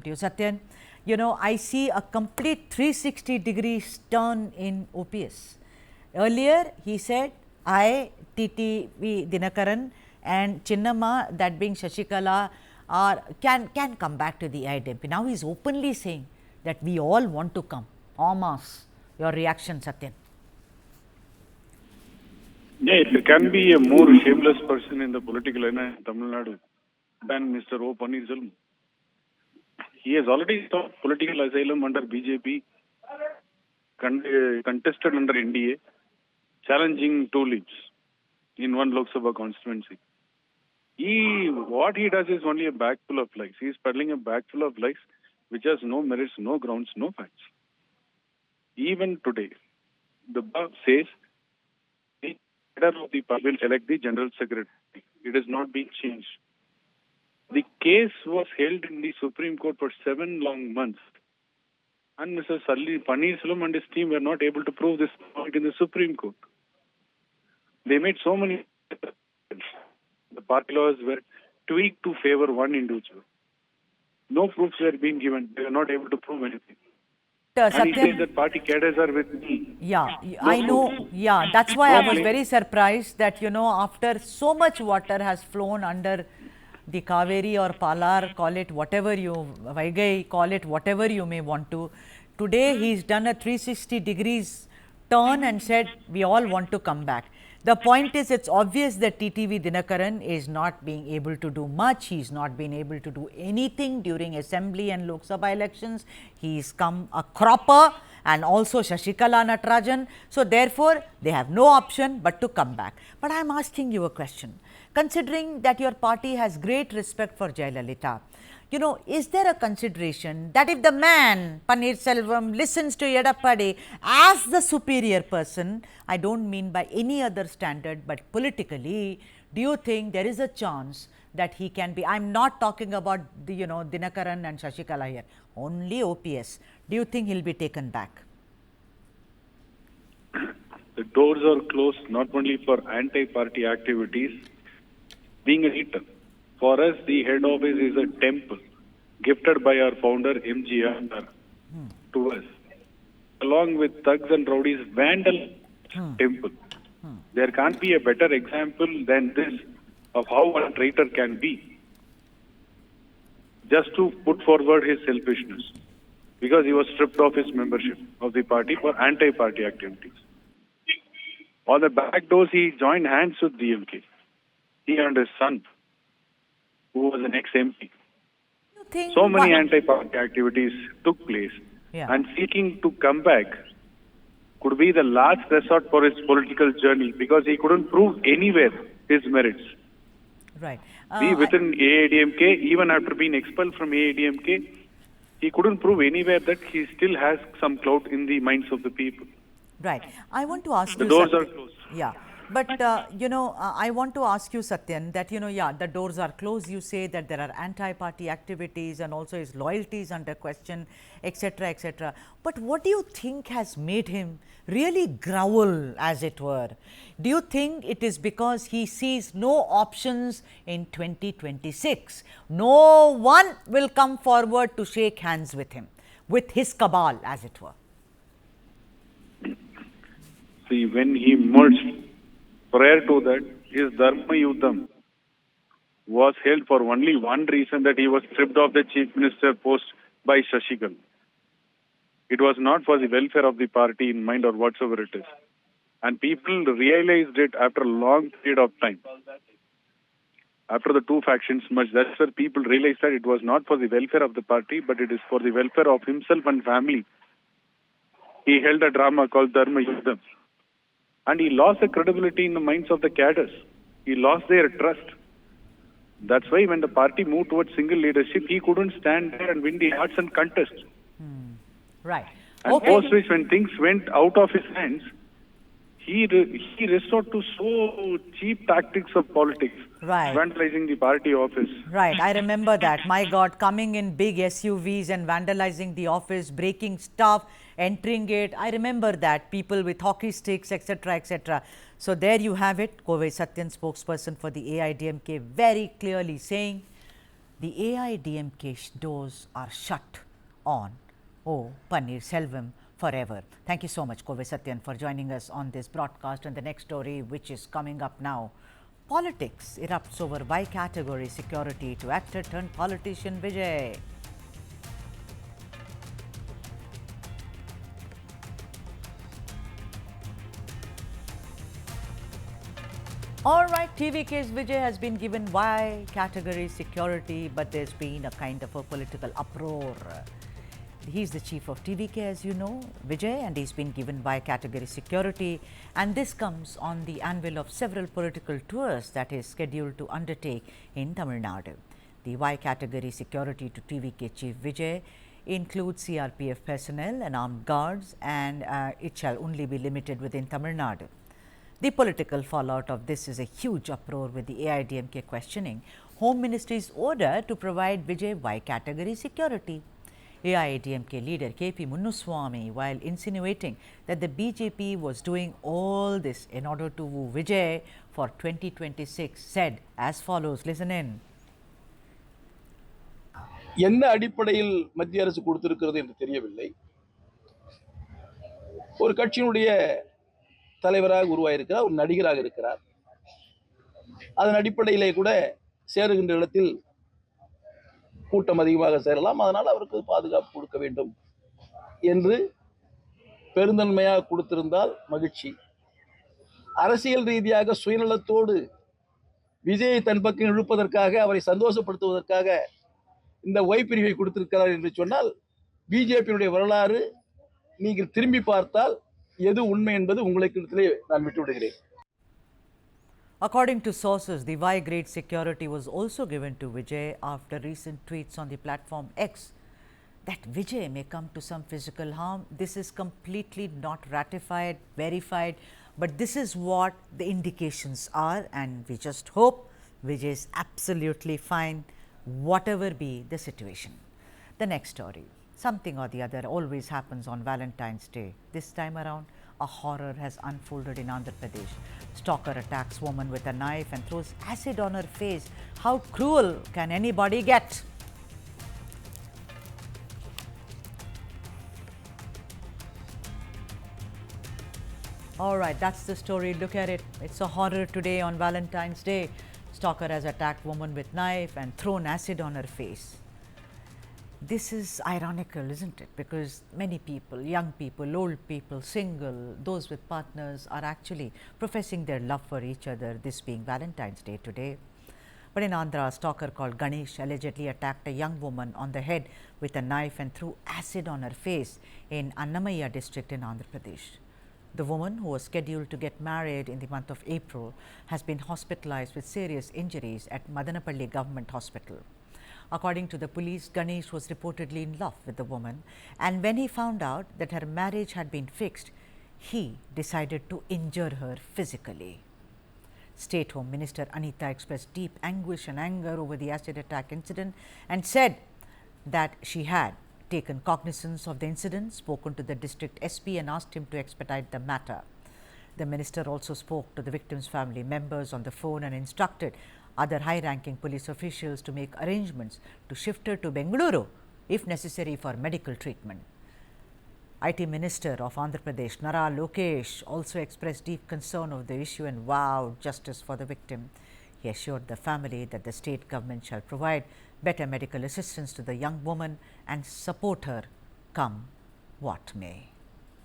to you. Satyan, I see a complete 360 degrees turn in OPS. Earlier, he said, I, TTV Dinakaran and Chinnamma, that being Shashikala, can come back to the AIADMK. Now, he is openly saying that we all want to come. En masse. Your reaction, Satyan? Yeah, there can be a more shameless person in the political arena in Tamil Nadu than Mr. O. Panneerselvam. He has already sought political asylum under BJP, contested under NDA, challenging two leads in one Lok Sabha constituency. What he does is only a bag full of lies. He is peddling a bag full of lies which has no merits, no grounds, no facts. Even today, the law says the head of the party will elect the general secretary. It has not been changed. The case was held in the Supreme Court for 7 long months. And Mr. Panneerselvam and his team were not able to prove this point in the Supreme Court. They made so many. The party laws were tweaked to favor one individual. No proofs were being given. They were not able to prove anything. And he says that party cadres are with me. Yeah, I know. Yeah, that's why I was very surprised that, after so much water has flown under the Kaveri or Palar, call it whatever you, Vaigai, call it whatever you may want to. Today, he's done a 360 degrees turn and said, we all want to come back. The point is, it's obvious that TTV Dinakaran is not being able to do much. He's not been able to do anything during Assembly and Lok Sabha elections. He's come a cropper and also Shashikala Natarajan. So, therefore, they have no option but to come back. But I'm asking you a question. Considering that your party has great respect for Jayalalitha, is there a consideration that if the man, Panneerselvam, listens to Edappadi as the superior person, I don't mean by any other standard, but politically, do you think there is a chance that he can be, I'm not talking about the, Dinakaran and Shashikala here, only OPS. Do you think he'll be taken back? The doors are closed not only for anti-party activities, being a leader. For us, the head office is a temple gifted by our founder MGR to us. Along with thugs and rowdies, vandal temple. There can't be a better example than this of how a traitor can be. Just to put forward his selfishness. Because he was stripped of his membership of the party for anti-party activities. On the back doors, he joined hands with DMK. He and his son, who was an ex-MP. So many anti-party activities took place. And seeking to come back could be the last resort for his political journey because he couldn't prove anywhere his merits. Right. Within AIADMK, even after being expelled from AIADMK, he couldn't prove anywhere that he still has some clout in the minds of the people. Right. I want to ask you. The doors are closed. Yeah. But, I want to ask you, Satyan, that, the doors are closed. You say that there are anti-party activities and also his loyalty is under question, etc., etc. But what do you think has made him really growl, as it were? Do you think it is because he sees no options in 2026? No one will come forward to shake hands with him, with his cabal, as it were. See, when he merged, prior to that, his Dharma Yuddham was held for only one reason, that he was stripped of the chief minister post by Shashikala. It was not for the welfare of the party in mind or whatsoever it is. And people realized it after a long period of time. After the two factions merged, that's where people realized that it was not for the welfare of the party, but it is for the welfare of himself and family. He held a drama called Dharma Yuddham. And he lost the credibility in the minds of the cadres. He lost their trust. That's why when the party moved towards single leadership, he couldn't stand there and win the hearts and contest. Right. And post which, when things went out of his hands, he resorted to so cheap tactics of politics, vandalizing the party office. Right, I remember that. My God, coming in big SUVs and vandalizing the office, breaking stuff, entering it. I remember that. People with hockey sticks, etc., etc. So there you have it. Kovai Satyan, spokesperson for the AIADMK, very clearly saying The AIADMK doors are shut on Panneerselvam forever. Thank you so much, Kove Satyan, for joining us on this broadcast. And the next story, which is coming up now, politics erupts over Y category security to actor turned politician Vijay. Alright, TVK's Vijay has been given Y category security, but there's been a kind of a political uproar. He's the chief of TVK, as you know, Vijay, and he's been given Y category security. And this comes on the anvil of several political tours that is scheduled to undertake in Tamil Nadu. The Y category security to TVK chief Vijay includes CRPF personnel and armed guards, and it shall only be limited within Tamil Nadu. The political fallout of this is a huge uproar, with the AIADMK questioning Home Ministry's order to provide Vijay Y category security. AIADMK leader KP Munnuswamy, while insinuating that the BJP was doing all this in order to woo Vijay for 2026, said as follows. Listen in. என்ன அடிப்படையில் மத்திய அரசு கொடுத்திருக்கிறது என்று தெரியவில்லை. ஒரு கட்சியினுடைய தலைவராக உருவாயிருக்கிறார், ஒரு நடிகராக இருக்கிறார். அதன் அடிப்படையிலே கூட சேருகின்ற இடத்தில் கூட்டம் அதிகமாக சேரலாம், அதனால் அவருக்கு பாதுகாப்பு கொடுக்க வேண்டும் என்று பெருந்தன்மையாக கொடுத்திருந்தால் மகிழ்ச்சி. அரசியல் ரீதியாக சுயநலத்தோடு விஜயை தன் பக்கம் இழுப்பதற்காக, அவரை சந்தோஷப்படுத்துவதற்காக இந்த ஒய் பிரிவை கொடுத்திருக்கிறார் என்று சொன்னால், பிஜேபியினுடைய வரலாறு நீங்கள் திரும்பி பார்த்தால் எது உண்மை என்பது உங்களுக்கு நான் விட்டுவிடுகிறேன். According to sources, the Y grade security was also given to Vijay after recent tweets on the platform X that Vijay may come to some physical harm. This is completely not ratified, verified, but this is what the indications are, and we just hope Vijay is absolutely fine, whatever be the situation. The next story, something or the other always happens on Valentine's Day. This time around, a horror has unfolded in Andhra Pradesh. Stalker attacks woman with a knife and throws acid on her face. How cruel can anybody get? All right, that's the story. Look at it. It's a horror today on Valentine's Day. Stalker has attacked woman with knife and thrown acid on her face. This is ironical, isn't it? Because many people, young people, old people, single, those with partners are actually professing their love for each other, this being Valentine's Day today. But in Andhra, a stalker called Ganesh allegedly attacked a young woman on the head with a knife and threw acid on her face in Annamaya district in Andhra Pradesh. The woman, who was scheduled to get married in the month of April, has been hospitalized with serious injuries at Madanapalli Government Hospital. According to the police, Ganesh was reportedly in love with the woman, and when he found out that her marriage had been fixed, he decided to injure her physically. State Home Minister Anita expressed deep anguish and anger over the acid attack incident and said that she had taken cognizance of the incident, spoken to the district SP and asked him to expedite the matter. The minister also spoke to the victim's family members on the phone and instructed other high-ranking police officials to make arrangements to shift her to Bengaluru if necessary for medical treatment. IT Minister of Andhra Pradesh, Nara Lokesh, also expressed deep concern of the issue and vowed justice for the victim. He assured the family that the state government shall provide better medical assistance to the young woman and support her, come what may.